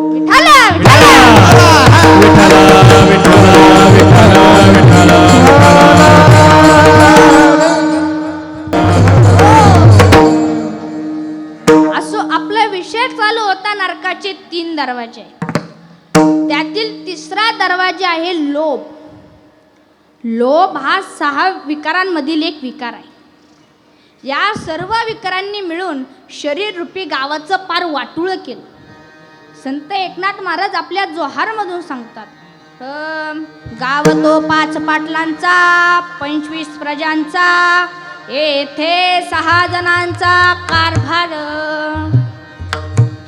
असो आपला विषय चालू होता नरकाचे 3 दरवाजे. त्यातील तिसरा दरवाजा आहे लोभ. लोभ हा 6 विकारांमधील एक विकार आहे. या सर्व विकारांनी मिळून शरीर रूपी गावाचं पार वाटुळं केलं. संत एकनाथ महाराज आपल्या जोहारमधून सांगतात, गाव तो 5 पाटलांचा, 25 प्रजांचा, येथे 6 जणांचा कारभार.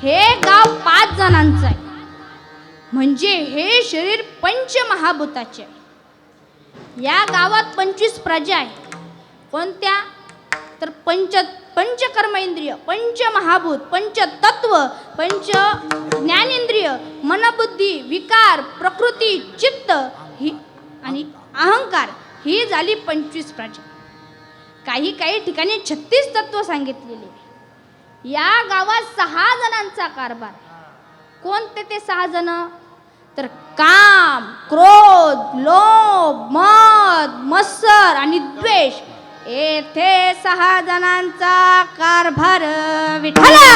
हे गाव 5 जणांचं आहे. म्हणजे हे शरीर पंचमहाभूताचे आहे. या गावात 25 प्रजा आहे. कोणत्या? तर पंचकर्म इंद्रिय, पंचमहाभूत, पंचतत्व, पंच ज्ञानेंद्रिय, मनबुद्धी, विकार, प्रकृती, चित्त ही आणि अहंकार ही झाली 25 प्रजा. काही ठिकाणी 36 तत्व सांगितलेले. या गावात 6 जणांचा कारभार. कोणते ते 6 जण? तर काम, क्रोध, लोभ, मद, मत्सर आणि द्वेष. येथे 6 जणांचा कारभार. विठ्ठला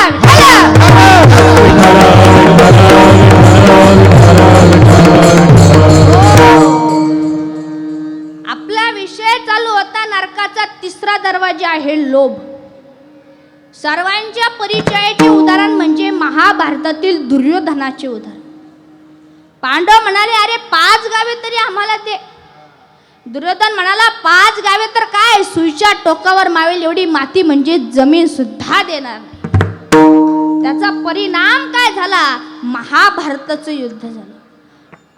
आपला विषय चालू होता नरकाचा 3रा दरवाजा आहे लोभ. सर्वांच्या परिचयाचे उदाहरण म्हणजे महाभारतातील दुर्योधनाचे उदाहरण. पांडव म्हणाले, अरे 5 गावे तरी आम्हाला दे. दुर्योधन म्हणाला, 5 गावे तर काय, सुईच्या टोकावर मावेल एवढी माती म्हणजे जमीन सुद्धा देणार नाही. त्याचा परिणाम काय झाला? महाभारताचं युद्ध झालं.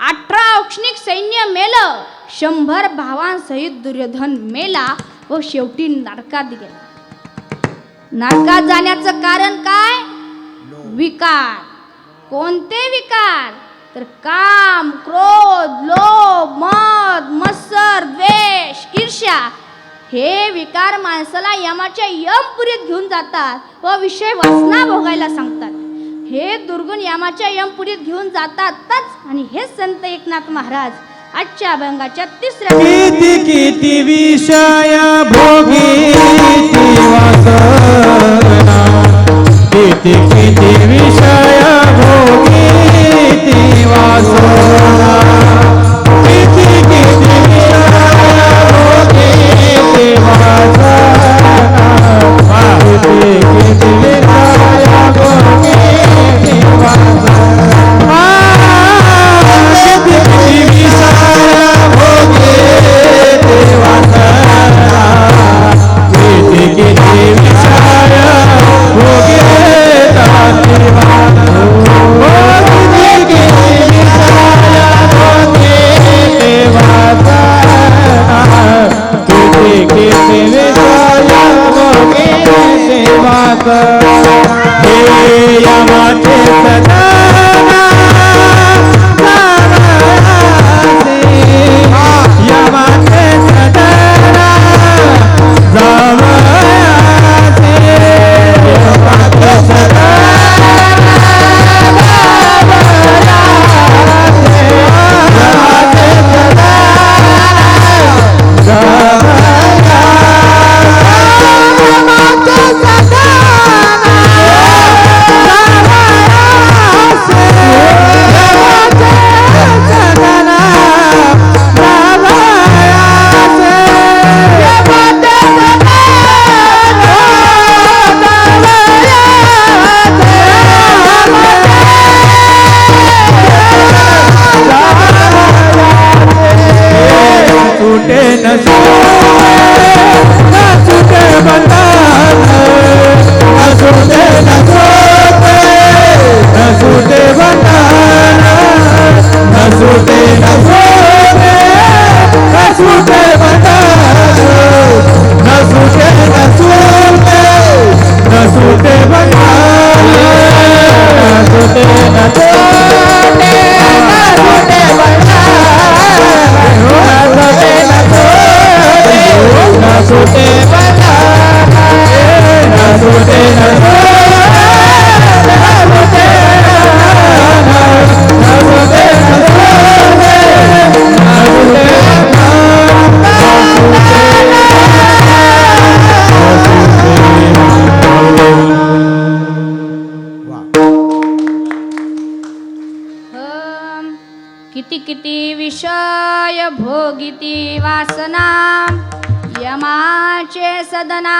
18 औक्षणिक सैन्य मेलं. 100 भावांसहित दुर्योधन मेला व शेवटी नरकात गेला. नरकात जाण्याचं कारण काय? विकार. कोणते विकार? तर काम, क्रोध, लोभ, मद, मत्सर, द्वेष, ईर्ष्या हे विकार माणसाला यमाच्या यमपुरीत घेऊन जातात व विषय वासना भोगायला सांगतात. हे दुर्गुण यमाच्या यमपुरीत घेऊन जातातच. आणि हे संत एकनाथ महाराज आजच्या अभंगाच्या 3ऱ्या किती विषय भोगी किती विषय भोगी वासना. किती विषय भोगी वासना. किती विषय भोगी वासना. किती विषय भोगी वासना. किती विषय भोगी किती किती विषय भोगिती वासना यमाचे सदना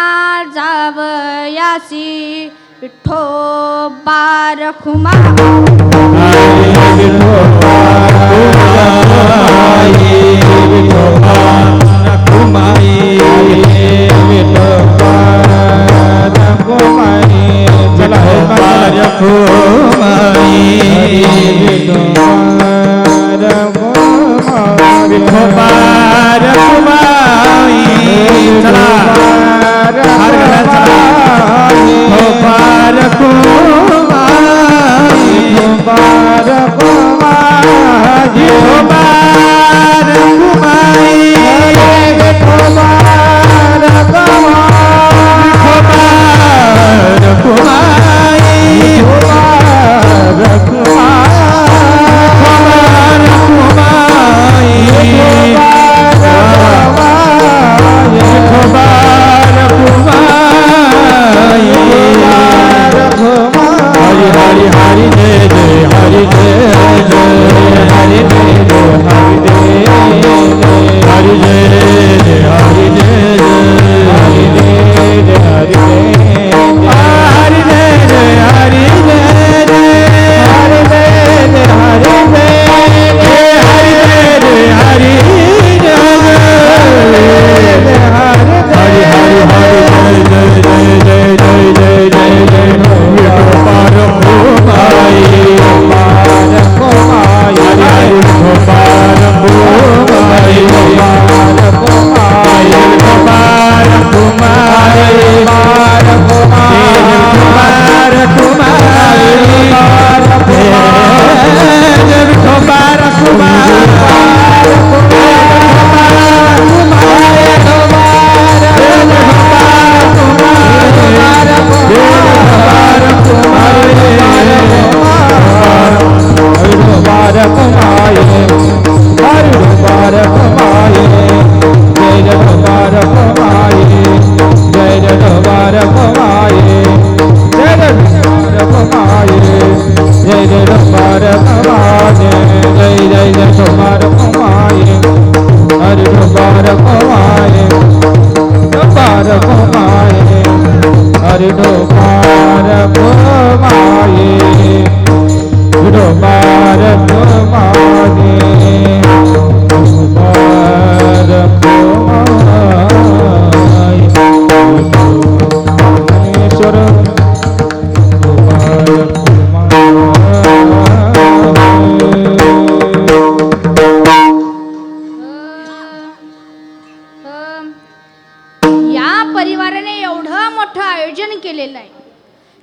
जावयासी विठोबा रखुमा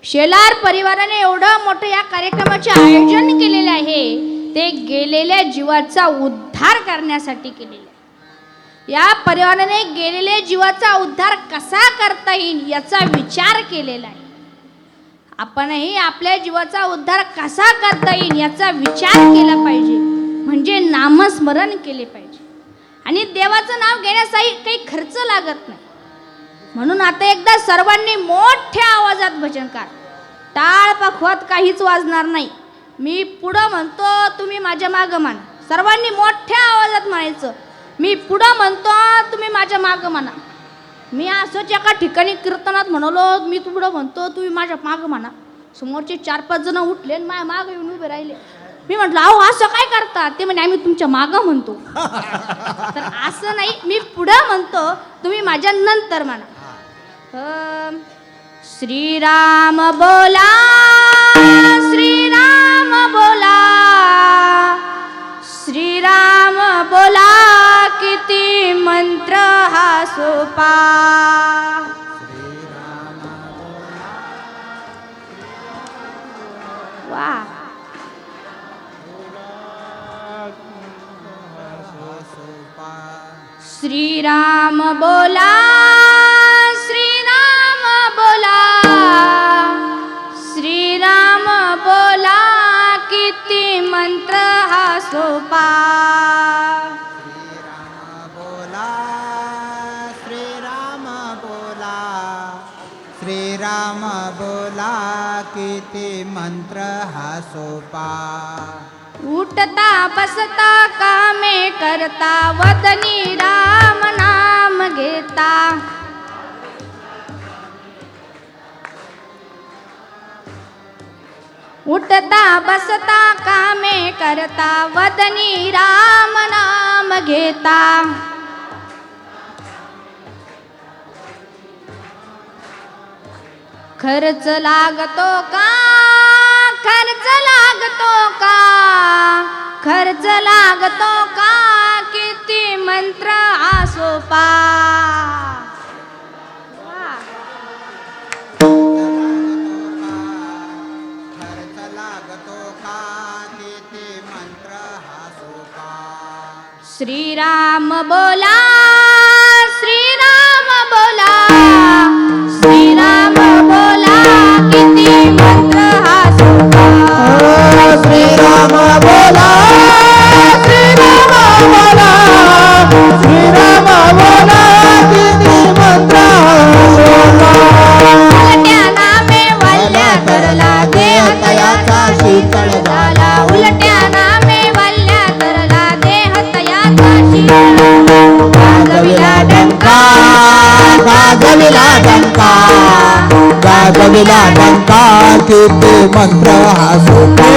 शेलार परिवाराने एवढं मोठं या कार्यक्रमाचे आयोजन केलेले आहे ते गेलेल्या जीवाचा उद्धार करण्यासाठी केलेले आहे. या परिवाराने गेलेल्या जीवाचा उद्धार कसा करता येईल याचा विचार केलेला आहे. आपणही आपल्या जीवाचा उद्धार कसा करता येईल याचा विचार केला पाहिजे, म्हणजे नामस्मरण केले पाहिजे. आणि देवाचं नाव घेण्यासाठी काही खर्च लागत नाही. म्हणून आता एकदा सर्वांनी मोठ्या आवाजात भजन करा. टाळ पखवात काहीच वाजणार नाही. मी पुढं म्हणतो, तुम्ही माझ्या मागं म्हणा. सर्वांनी मोठ्या आवाजात म्हणायचं, मी पुढं म्हणतो, तुम्ही माझ्या मागं म्हणा. मी असंच एका ठिकाणी कीर्तनात म्हणालो, मी पुढं म्हणतो, तुम्ही माझ्या मागं म्हणा. समोरचे 4-5 जण उठले आणि माझ्या मागं येऊन उभे राहिले. मी म्हटलं, अहो असं काय करता? ते म्हणे, आम्ही तुमच्या मागं म्हणतो. तर असं नाही, मी पुढं म्हणतो, तुम्ही माझ्या नंतर म्हणा. श्रीराम बोला, श्रीराम बोला, श्रीराम बोला, किती मंत्र हा सोपा. वा, श्रीराम बोला, श्रीराम बोला, श्रीराम बोला, किती मंत्र हा सोपा. श्रीराम बोला, श्रीराम श्रीराम बोला किती मंत्र हा सोपा उठता बसता कामे करता वदनी राम नाम घेता उठता बसता कामे करता वदनी राम नाम घेता खर्च लागतो का खर्च लागतो का खर्च लागतो का किती मंत्र आसोपा खर्च लागतो का किती मंत्र हा सोपा श्रीराम बोला श्रीराम बोला श्रीराम बोला किती मंत्र हा सोपा श्रीराम बोला श्रीराम बोला श्रीराम बोला किती मंत्र सोपा उलट्या नामे वल्ल्या करला देह तयाचा शीतळ झाला उलट्या नामे वल्ल्या करला देह तयाचा शीतळ गाजविला डंका गाजविला डंका गाजविला डंका किती मंत्र हा सोपा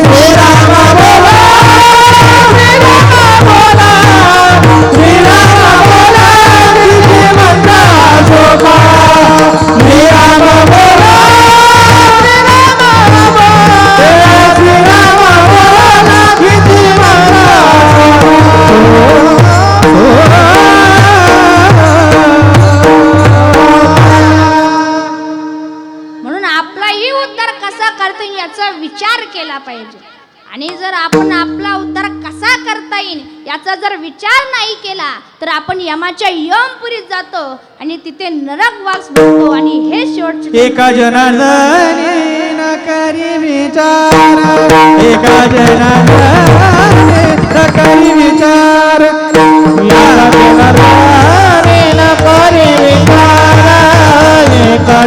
श्रीराम बोला श्रीराम बोला श्रीराम बोला किती मंत्र हा सोपा श्रीराम बोला श्रीराम बोला किती मंत्र म्हणून आपलाही उद्धार कसा करता येईल याचा विचार केला पाहिजे आणि जर आपण आपला उद्धार कसा करता येईल याचा जर विचार नाही केला तर आपण यमाच्या यमपुरीत जातो आणि तिथे नरकवास भोगतो आणि हे शेवटचे एका जनार्दनी न करी विचार एका जनार्दनी न करी विचार एका जनार्दनी न करी विचार एका